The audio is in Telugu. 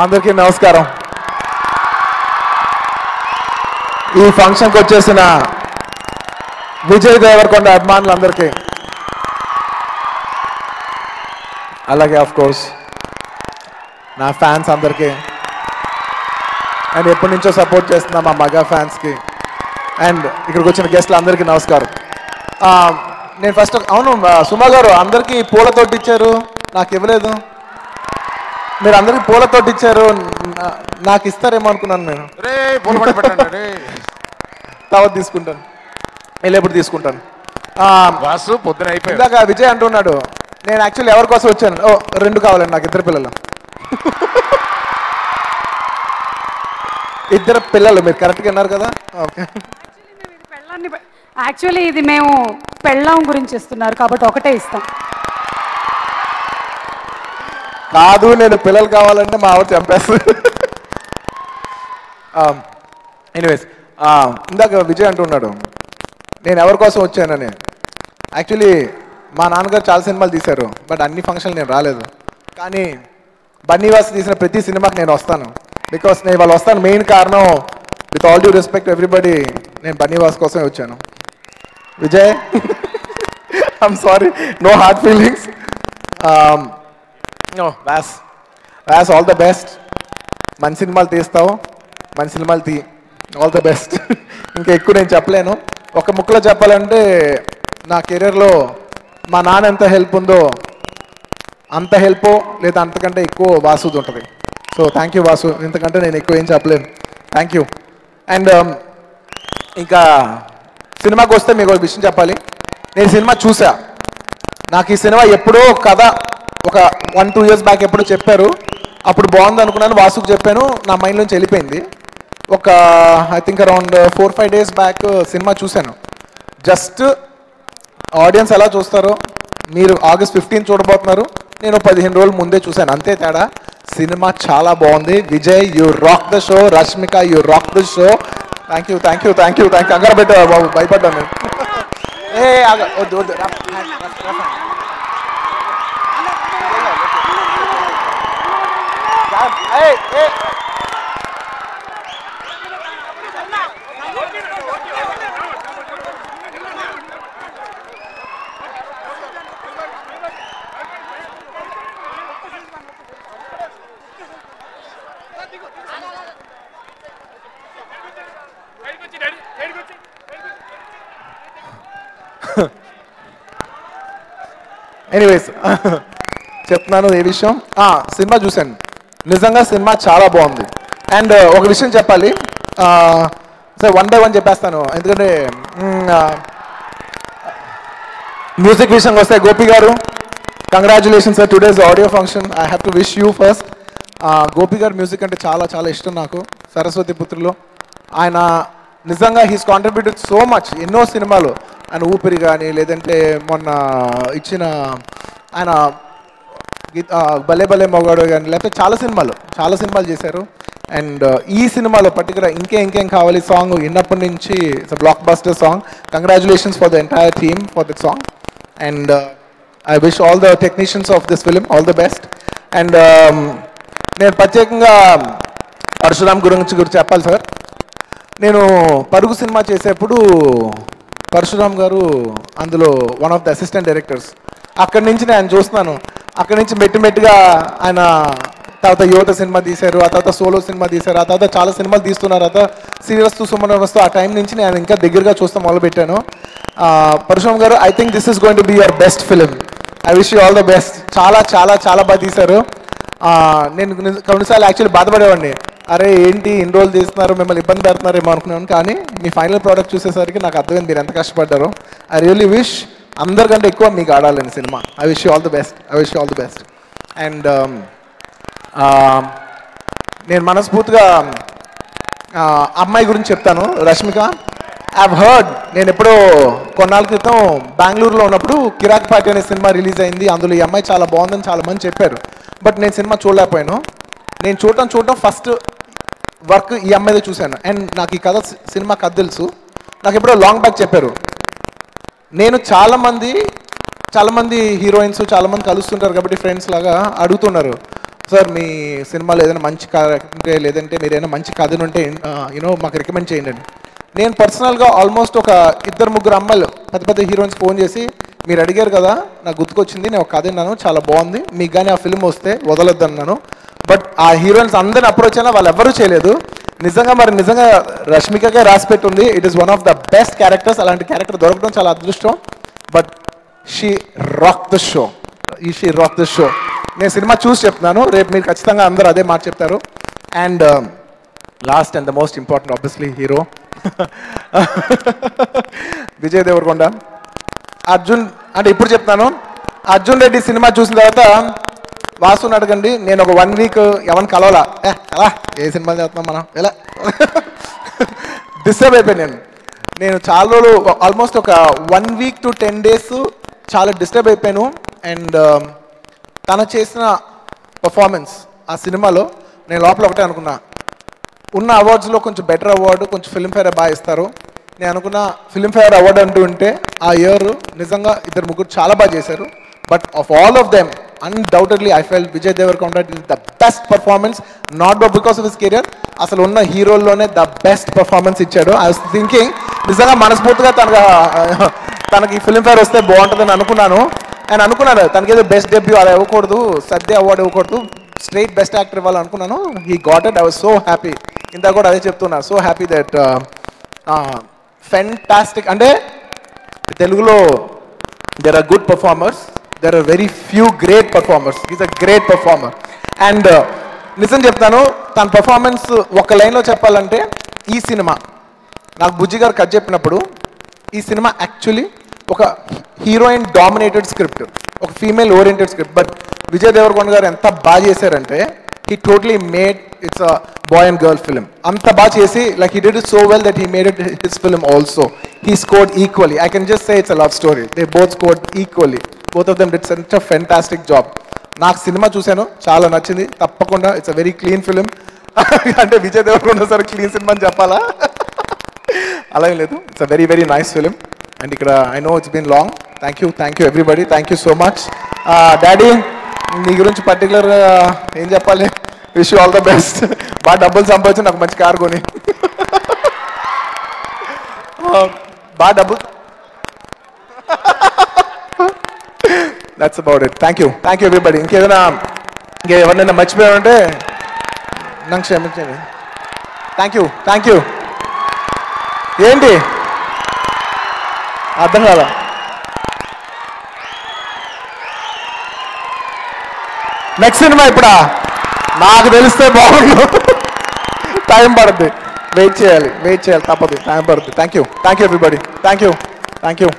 అందరికీ నమస్కారం. ఈ ఫంక్షన్కి వచ్చేసిన విజయ్ దేవరకొండ అభిమానులందరికీ, అలాగే ఆఫ్ కోర్స్ నా ఫ్యాన్స్ అందరికీ, అండ్ ఎప్పటి నుంచో సపోర్ట్ చేస్తున్నా మా మగా ఫ్యాన్స్కి, అండ్ ఇక్కడికి వచ్చిన గెస్ట్లు అందరికీ నమస్కారం. నేను ఫస్ట్ అవును సుమా గారు అందరికీ పూలతోటి ఇచ్చారు, నాకు ఇవ్వలేదు. మీరు అందరికి పూలతోటి ఇచ్చారు, నాకు ఇస్తారేమో అనుకున్నాను. నేను తర్వాత తీసుకుంటాను, వెళ్ళేప్పుడు తీసుకుంటాను. పొద్దున అయిపోయింది. ఇందాక విజయ్ అంటున్నాడు, నేను యాక్చువల్లీ ఎవరి కోసం వచ్చాను. ఓ 2 కావాలండి నాకు, 2 పిల్లలు. 2 పిల్లలు, మీరు కరెక్ట్గా అన్నారు కదా. ఓకే, యాక్చువల్లీ ఇది మేము పెళ్ళాం గురించి ఇస్తున్నారు కాబట్టి ఒకటే ఇస్తాం. కాదు, నేను పిల్లలు కావాలంటే మా ఆవిడ చంపేస్తుంది. ఎనీవేస్, ఇందాక విజయ్ అంటున్నాడు నేను ఎవరి కోసం వచ్చానని. యాక్చువల్లీ మా నాన్నగారు చాలా సినిమాలు తీశారు, బట్ అన్ని ఫంక్షన్లు నేను రాలేదు. కానీ బన్నీవాస్ తీసిన ప్రతి సినిమాకి నేను వస్తాను. బికాస్ నేను వాళ్ళు వస్తాను మెయిన్ కారణం, with all due respect everybody, నేను బన్నీవాస్ కోసమే వచ్చాను. Vijay, I'm sorry, no heart feelings. Vas all the best. మంచి సినిమాలు తీస్తావు, మంచి సినిమాలు తీ, ఆల్ ద బెస్ట్. ఇంకా ఎక్కువ నేను చెప్పలేను. ఒక ముక్కలో చెప్పాలంటే నా కెరీర్లో మా నాన్న ఎంత హెల్ప్ ఉందో అంత హెల్ప్ లేదా అంతకంటే ఎక్కువ వాసుది ఉంటుంది. సో థ్యాంక్ యూ వాసు, ఇంతకంటే నేను ఎక్కువ ఏం చెప్పలేను. Thank you. అండ్ ఇంకా సినిమాకి వస్తే మీకు ఒక విషయం చెప్పాలి. నేను సినిమా చూసా. నాకు ఈ సినిమా ఎప్పుడో కథ ఒక 1-2 years బ్యాక్ ఎప్పుడో చెప్పారు, అప్పుడు బాగుంది అనుకున్నాను, వాసుకు చెప్పాను, నా మైండ్లోంచి వెళ్ళిపోయింది. ఒక I think around 4-5 days back cinema చూశాను. జస్ట్ ఆడియన్స్ ఎలా చూస్తారో, మీరు August 15 చూడబోతున్నారు, నేను 15 రోజుల ముందే చూశాను, అంతే తేడా. సినిమా చాలా బాగుంది. Vijay, you rock the show. Rashmika, you rock the show. Thank you, thank you, thank you, thank you. అంగారు పెట్టా బాబు, భయపడ్డాను నేను. వద్దు వద్దు. ఎనీవేస్, చెప్తున్నాను ఏ విషయం. సినిమా చూశాను, నిజంగా సినిమా చాలా బాగుంది. అండ్ ఒక విషయం చెప్పాలి, సరే 1 by 1 చెప్పేస్తాను, ఎందుకంటే మ్యూజిక్ విషయంకి వస్తే గోపి గారు, congratulations for today's audio function. I have to wish you first. Gopi గారు మ్యూజిక్ అంటే చాలా చాలా ఇష్టం నాకు. సరస్వతి పుత్రులు ఆయన నిజంగా హీస్ కాంట్రిబ్యూటెడ్ సో మచ్. ఎన్నో సినిమాలు ఆయన, ఊపిరి కానీ, లేదంటే మొన్న ఇచ్చిన ఆయన భలే భలే మొగాడు కానీ, లేకపోతే చాలా సినిమాలు చేశారు. అండ్ ఈ సినిమాలో పర్టికులర్ ఇంకేం కావాలి సాంగ్ విన్నప్పటి నుంచి it's blockbuster song. Congratulations for the entire team for that song. And I wish all the technicians of this film all the best. అండ్ నేను ప్రత్యేకంగా పరశురామ్ గురించి చెప్పాలి సార్. నేను పరుగు సినిమా చేసేప్పుడు పరశురామ్ గారు అందులో one of the assistant directors. అక్కడి నుంచి నేను చూస్తున్నాను, అక్కడి నుంచి మెట్టుగా ఆయన తర్వాత యువత సినిమా తీశారు, ఆ తర్వాత సోలో సినిమా తీశారు, ఆ తర్వాత చాలా సినిమాలు తీస్తున్నారు, ఆ తర్వాత సీరియస్తో సుమనవస్తూ. ఆ టైం నుంచి నేను ఇంకా దగ్గరగా చూస్తాం మొదలుపెట్టాను. Parashuram garu, I think this is going to be your best film. I wish you all the best. చాలా చాలా చాలా బాగా తీశారు. నేను కొన్నిసార్లు యాక్చువల్లీ బాధపడేవాడిని, అరే ఏంటి ఇన్ని రోజులు తీస్తున్నారు, మిమ్మల్ని ఇబ్బంది పెడుతున్నారేమో అనుకున్నాను. కానీ మీ ఫైనల్ ప్రోడక్ట్ చూసేసరికి నాకు అర్థమైంది మీరు ఎంత కష్టపడ్డారో. ఐ రియల్లీ విష్ అందరికంటే ఎక్కువ మీకు ఆడాలని cinema. I wish you all the best. I wish you all the best. అండ్ నేను మనస్ఫూర్తిగా అమ్మాయి గురించి చెప్తాను, రష్మిక. ఐవ్ హర్డ్, నేను ఎప్పుడో కొన్నాళ్ళ క్రితం బెంగళూరులో ఉన్నప్పుడు కిరాక్ పార్టీ అనే సినిమా రిలీజ్ అయింది, అందులో ఈ అమ్మాయి చాలా బాగుందని చాలా మంది చెప్పారు. బట్ నేను సినిమా చూడలేకపోయాను. నేను చూడటం ఫస్ట్ వర్క్ ఈ అమ్మాయిదే చూశాను. అండ్ నాకు ఈ సినిమా కథ తెలుసు. నాకు ఎప్పుడో లాంగ్ బ్యాక్ చెప్పారు. నేను చాలామంది హీరోయిన్స్ చాలామంది కలుస్తుంటారు కాబట్టి ఫ్రెండ్స్ లాగా అడుగుతున్నారు, సార్ మీ సినిమాలో ఏదైనా మంచి కథ ఉంటే లేదంటే మీరు ఏదైనా మంచి కథను ఉంటే మాకు రికమెండ్ చేయండి అని. నేను పర్సనల్గా ఆల్మోస్ట్ ఒక 2-3 అమ్మాయిలు పెద్ద పెద్ద హీరోయిన్స్ ఫోన్ చేసి మీరు అడిగారు కదా నాకు గుర్తుకొచ్చింది, నేను ఒక కథ విన్నాను చాలా బాగుంది, మీకు కానీ ఆ ఫిల్మ్ వస్తే వదలొద్దు అన్నాను. బట్ ఆ హీరోయిన్స్ అందరిని అప్రోచ్ అయినా వాళ్ళు ఎవరూ చేయలేదు. నిజంగా రష్మికకే రాసి పెట్టుంది. It is one of the best characters. అలాంటి క్యారెక్టర్ దొరకడం చాలా అదృష్టం. But she rock the show. నేను సినిమా చూసి చెప్తున్నాను, రేపు మీరు ఖచ్చితంగా అందరూ అదే మాట చెప్తారు. And last and the most important obviously hero Vijay Devarakonda. Arjun అంటే ఇప్పుడు చెప్తాను, అర్జున్ రెడ్డి సినిమా చూసిన తర్వాత వాసుని అడగండి, నేను ఒక 1 వీక్ ఎవరిని కలవాలా ఎలా ఏ సినిమా చేస్తున్నాం మనం ఎలా డిస్టర్బ్ అయిపోయాను. నేను చాలా రోజులు ఆల్మోస్ట్ ఒక 1 వీక్ to 10 days చాలా డిస్టర్బ్ అయిపోయాను. అండ్ తను చేసిన పర్ఫార్మెన్స్ ఆ సినిమాలో నేను లోపల ఒకటే అనుకున్నా, ఉన్న అవార్డ్స్లో కొంచెం బెటర్ అవార్డు కొంచెం ఫిల్మ్ఫేర్ బాగా ఇస్తారు. నేను అనుకున్న ఫిల్మ్ఫేర్ అవార్డు అంటూ ఉంటే ఆ ఇయర్ నిజంగా 2-3 చాలా బాగా చేశారు. But of all of them undoubtedly I felt Vijay Deverakonda is the best performance, not because of his career, అసలు ఉన్న హీరోల్లోనే ద బెస్ట్ పర్ఫార్మెన్స్ ఇచ్చాడు. ఐ వాస్ థింకింగ్ నిజంగా మనస్ఫూర్తిగా తనకి ఫిల్మ్ఫేర్ వస్తే బాగుంటుందని అనుకున్నాను. అండ్ అనుకున్నాను తనకి ఏదో బెస్ట్ డెబ్యూ అలా ఇవ్వకూడదు, సద్య అవార్డు ఇవ్వకూడదు, స్ట్రైట్ బెస్ట్ యాక్టర్ ఇవ్వాలి అనుకున్నాను. He got it. I was so happy. ఇంత కూడా అదే చెప్తున్నా, సో హ్యాపీ దట్ ఫెంటాస్టిక్. అంటే తెలుగులో there are good performers, there are very few great performers. Is a great performer. And నిజం చెప్తాను, తన పర్ఫార్మెన్స్ ఒక లైన్లో చెప్పాలంటే ఈ సినిమా నాకు బుజ్జి గారు కథ చెప్పినప్పుడు ఈ సినిమా యాక్చువల్లీ ఒక హీరోయిన్ డామినేటెడ్ స్క్రిప్ట్, ఒక female oriented script. But Vijay Deverakonda garu ఎంత బాగా చేశారంటే he totally made it's a boy and girl film. అంత బాగా చేసి like he did it so well that he made it his film also. He scored equally. I can just say it's a love story. They both scored equally. Both of them did such a fantastic job. నాకు సినిమా చూశాను, చాలా నచ్చింది. తప్పకుండా it's a very clean film. అంటే Vijay Devarakonda sir clean cinema అని చెప్పాలా? అలా ఏం లేదు. It's a very very nice film. And ఇక్కడ I know it's been long. Thank you everybody. Thank you so much. Daddy నీ గురించి పర్టికులర్ ఏం చెప్పాలి? Wish you all the best. బాగా డబ్బులు సంపాదించి నాకు మంచి కారు కొని బాగా డబ్బులు. That's about it. Thank you everybody. ఇంకెవరినైనా మర్చిపోయామంటే నాకు క్షమించండి. Thank you. ఏంటి అర్థం కాదా? నెక్స్ట్ సినిమా ఇప్పుడా? నాకు తెలిస్తే బాగుండు. టైం పడుతుంది, వెయిట్ చేయాలి తప్పదు, టైం పడుతుంది. Thank you everybody. Thank you.